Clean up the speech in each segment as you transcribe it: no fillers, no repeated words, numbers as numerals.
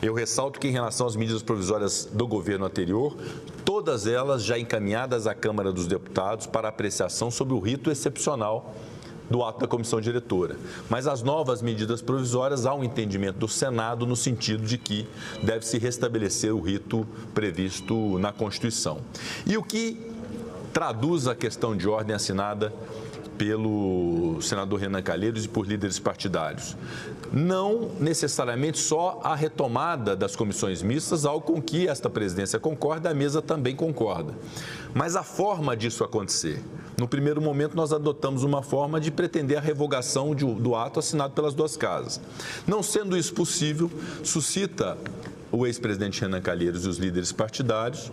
Eu ressalto que, em relação às medidas provisórias do governo anterior, todas elas já encaminhadas à Câmara dos Deputados para apreciação sob o rito excepcional do ato da comissão diretora. Mas as novas medidas provisórias, há um entendimento do Senado no sentido de que deve-se restabelecer o rito previsto na Constituição. E o que traduz a questão de ordem assinada pelo senador Renan Calheiros e por líderes partidários. Não necessariamente só a retomada das comissões mistas, algo com que esta presidência concorda, a mesa também concorda. Mas a forma disso acontecer. No primeiro momento, nós adotamos uma forma de pretender a revogação do ato assinado pelas duas casas. Não sendo isso possível, suscita o ex-presidente Renan Calheiros e os líderes partidários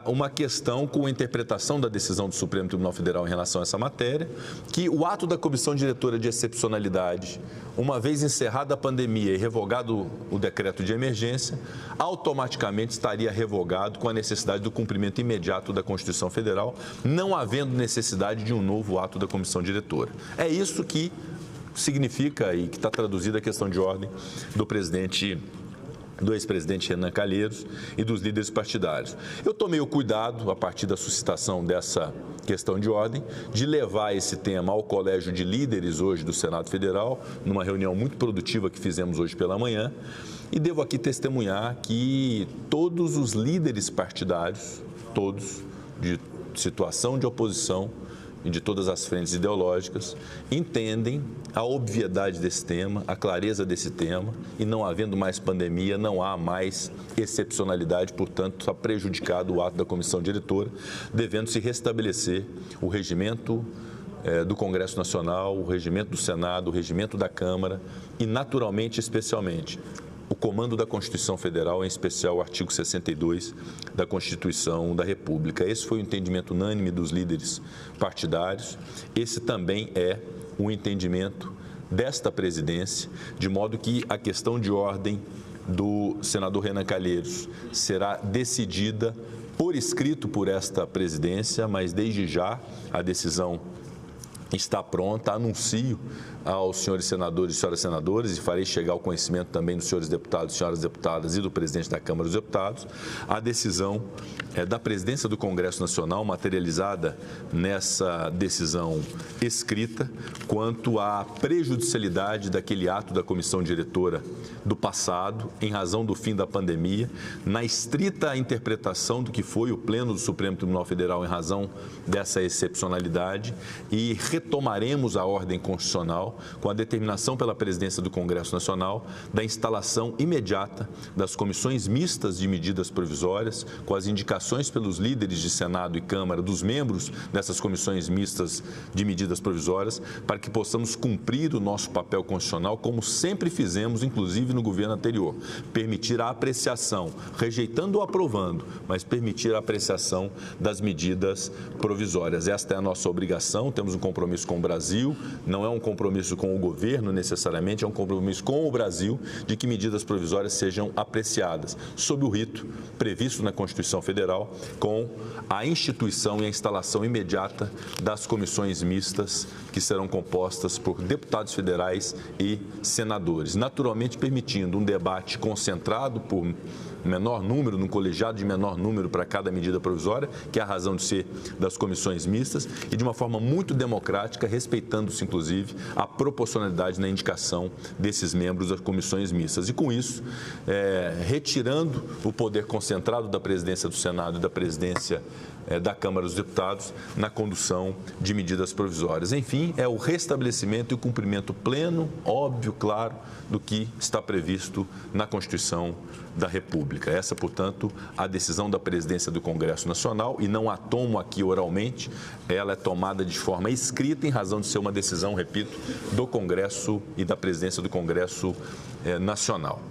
uma questão com a interpretação da decisão do Supremo Tribunal Federal em relação a essa matéria, que o ato da comissão diretora de excepcionalidade, uma vez encerrada a pandemia e revogado o decreto de emergência, automaticamente estaria revogado com a necessidade do cumprimento imediato da Constituição Federal, não havendo necessidade de um novo ato da comissão diretora. É isso que significa e que está traduzida a questão de ordem do ex-presidente Renan Calheiros e dos líderes partidários. Eu tomei o cuidado, a partir da suscitação dessa questão de ordem, de levar esse tema ao Colégio de Líderes hoje do Senado Federal, numa reunião muito produtiva que fizemos hoje pela manhã, e devo aqui testemunhar que todos os líderes partidários, todos, de situação de oposição, e de todas as frentes ideológicas, entendem a obviedade desse tema, a clareza desse tema, e não havendo mais pandemia, não há mais excepcionalidade, portanto, está prejudicado o ato da comissão diretora, devendo se restabelecer o regimento do Congresso Nacional, o regimento do Senado, o regimento da Câmara e, naturalmente, especialmente, o comando da Constituição Federal, em especial o artigo 62 da Constituição da República. Esse foi o entendimento unânime dos líderes partidários. Esse também é o entendimento desta presidência, de modo que a questão de ordem do senador Renan Calheiros será decidida por escrito por esta presidência, mas desde já a decisão está pronta. Anuncio aos senhores senadores e senhoras senadoras, e farei chegar ao conhecimento também dos senhores deputados e senhoras deputadas e do presidente da Câmara dos Deputados, a decisão da presidência do Congresso Nacional, materializada nessa decisão escrita, quanto à prejudicialidade daquele ato da comissão diretora do passado, em razão do fim da pandemia, na estrita interpretação do que foi o Pleno do Supremo Tribunal Federal em razão dessa excepcionalidade, e retomaremos a ordem constitucional com a determinação pela presidência do Congresso Nacional da instalação imediata das comissões mistas de medidas provisórias, com as indicações pelos líderes de Senado e Câmara dos membros dessas comissões mistas de medidas provisórias, para que possamos cumprir o nosso papel constitucional, como sempre fizemos, inclusive no governo anterior, permitir a apreciação, rejeitando ou aprovando, mas permitir a apreciação das medidas provisórias. Esta é a nossa obrigação, temos um compromisso com o Brasil, não é um compromisso com o governo necessariamente, é um compromisso com o Brasil de que medidas provisórias sejam apreciadas sob o rito previsto na Constituição Federal, com a instituição e a instalação imediata das comissões mistas, que serão compostas por deputados federais e senadores, naturalmente permitindo um debate concentrado por menor número, num colegiado de menor número para cada medida provisória, que é a razão de ser das comissões mistas, e de uma forma muito democrática, respeitando-se, inclusive, a proporcionalidade na indicação desses membros das comissões mistas. E, com isso, retirando o poder concentrado da presidência do Senado e da presidência da Câmara dos Deputados na condução de medidas provisórias. Enfim, é o restabelecimento e o cumprimento pleno, óbvio, claro, do que está previsto na Constituição da República. Essa, portanto, a decisão da presidência do Congresso Nacional, e não a tomo aqui oralmente, ela é tomada de forma escrita em razão de ser uma decisão, repito, do Congresso e da presidência do Congresso Nacional.